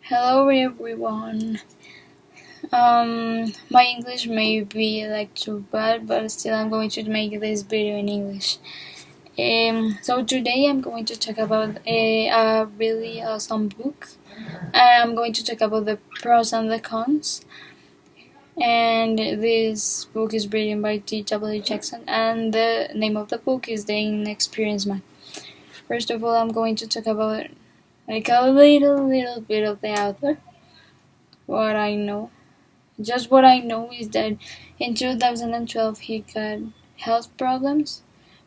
Hello everyone. My English may be too bad, but still I'm going to make this video in English. So today I'm going to talk about a really awesome book. I'm going to talk about the pros and the cons. And this book is written by T.W. Jackson, and the name of the book is The Inexperienced Man. First of all, I'm going to talk about a little bit of the author. What I know. Just what I know is that in 2012 he got health problems,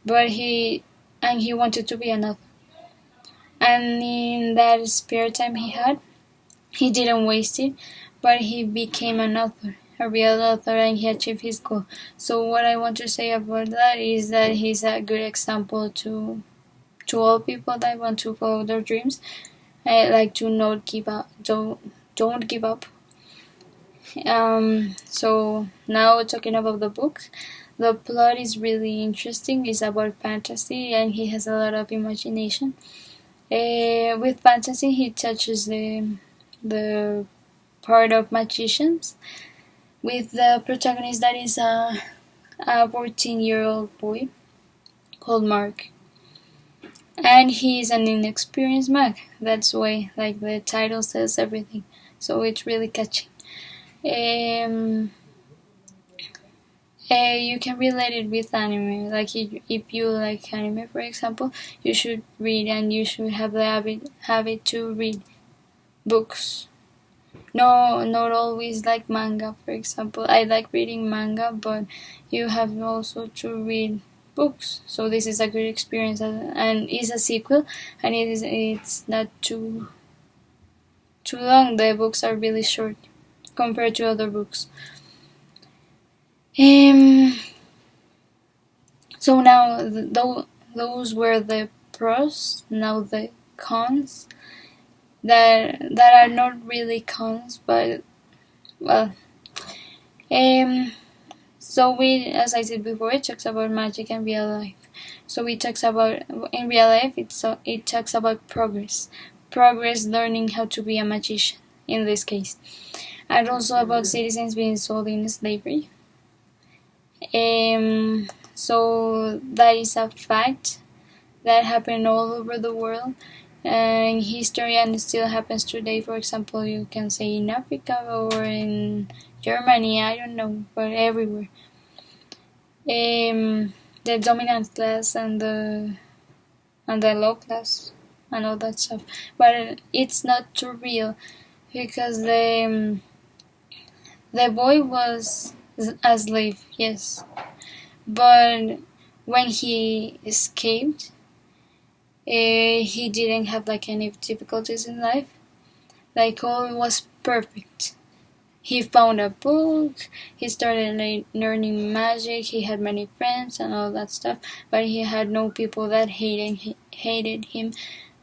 but he wanted to be an author. And in that spare time he had, he didn't waste it, but he became an author, a real author, and he achieved his goal. So what I want to say about that is that he's a good example to all people that want to follow their dreams, like to not give up, don't give up. So now talking about the book, the plot is really interesting. It's about fantasy and he has a lot of imagination. With fantasy, he touches the part of magicians. With the protagonist that is a 14-year-old boy called Mark. And he is an inexperienced mag. That's why the title says everything. So it's really catchy. You can relate it with anime. Like if you like anime, for example, you should read and you should have the habit to read books. No, not always like manga, for example. I like reading manga, but you have also to read books. So this is a good experience, and it's a sequel, and it's not too long. The books are really short compared to other books. So now those were the pros. Now the cons that are not really cons, but well. So as I said before, it talks about magic and real life. So it talks about in real life. It talks about progress, learning how to be a magician in this case, and also about citizens being sold in slavery. So that is a fact that happened all over the world in history, and it still happens today. For example, you can say in Africa or in Germany, I don't know, but everywhere. The dominant class and the low class and all that stuff, but it's not too real because the boy was a slave, yes, but when he escaped, he didn't have any difficulties in life. All was perfect. He found a book, he started learning magic, he had many friends and all that stuff, but he had no people that hated him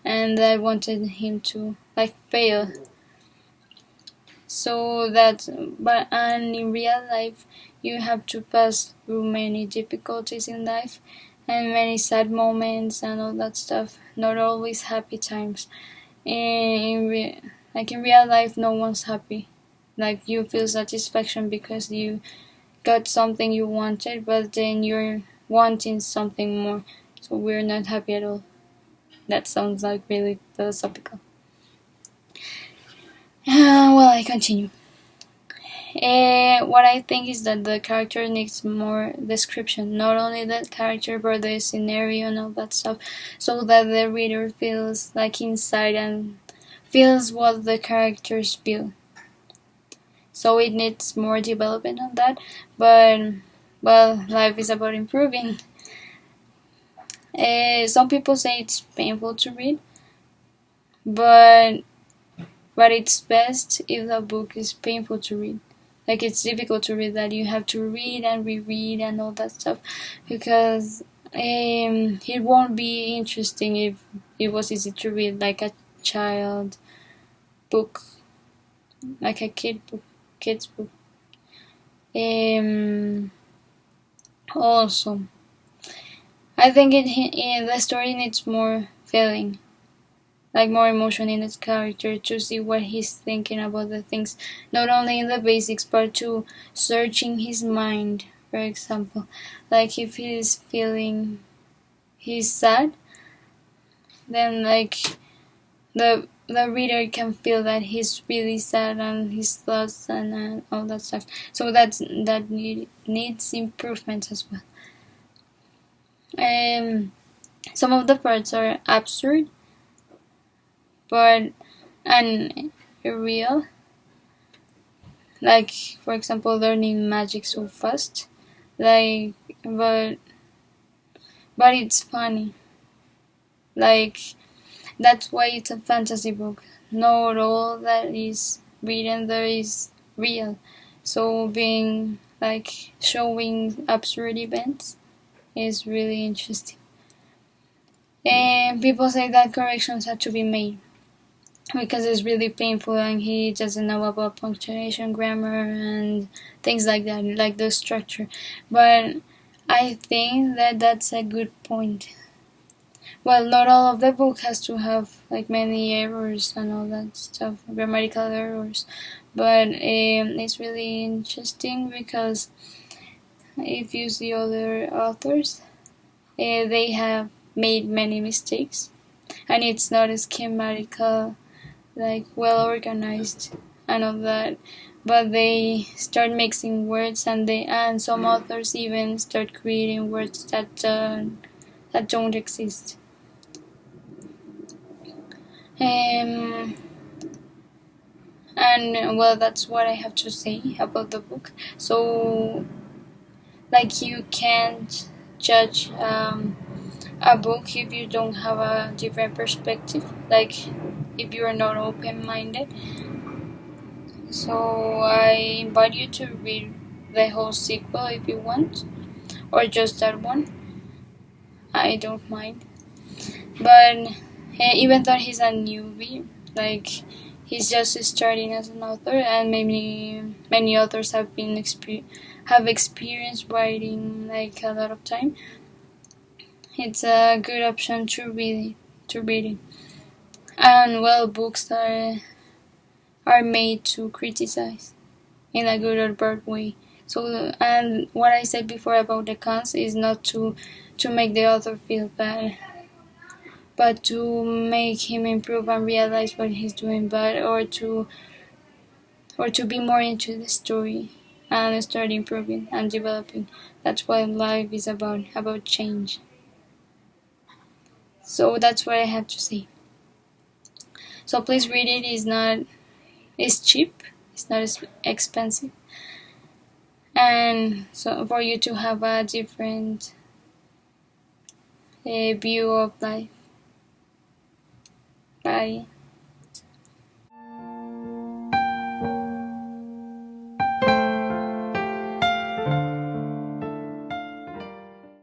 and that wanted him to fail. So and in real life, you have to pass through many difficulties in life and many sad moments and all that stuff. Not always happy times. In real life, no one's happy. You feel satisfaction because you got something you wanted, but then you're wanting something more. So we're not happy at all. That sounds really philosophical. Well, I continue. What I think is that the character needs more description, not only the character but the scenario and all that stuff, so that the reader feels inside and feels what the characters feel. So it needs more development on that, but well, life is about improving. Some people say it's painful to read, but it's best if the book is painful to read. It's difficult to read, that you have to read and reread and all that stuff, because it won't be interesting if it was easy to read, like a child book, like a kid's book. Also, I think the story needs more feeling. like more emotion in its character, to see what he's thinking about the things, not only in the basics but to searching his mind. For example, like if he's sad, then like the reader can feel that he's really sad and his thoughts and all that stuff. So needs improvement as well. Some of the parts are absurd, but and real. Like for example, learning magic so fast. Like, but it's funny. Like that's why it's a fantasy book. Not all that is written there is real. So being like showing absurd events is really interesting. And people say that corrections had to be made because it's really painful and he doesn't know about punctuation, grammar, and things like that, like the structure. But I think that that's a good point. Well, not all of the book has to have like many errors and all that stuff, grammatical errors, but it's really interesting because if you see other authors, they have made many mistakes, and it's not schematical, like well organized and all that. But they start mixing words, and some authors even start creating words that don't exist. Um, and well, that's what I have to say about the book. So, like, you can't judge a book if you don't have a different perspective, like, if you are not open minded. So, I invite you to read the whole sequel if you want, or just that one. I don't mind. But even though he's a newbie, like he's just starting as an author, and many authors have experience writing like a lot of time. It's a good option to read it. And well, books are made to criticize in a good or bad way. So, and what I said before about the cons is not to make the author feel bad, but to make him improve and realize what he's doing bad, or to be more into the story and start improving and developing. That's what life is about change. So that's what I have to say. So please read it. It's cheap. It's not expensive. And so for you to have a different view of life. Bye.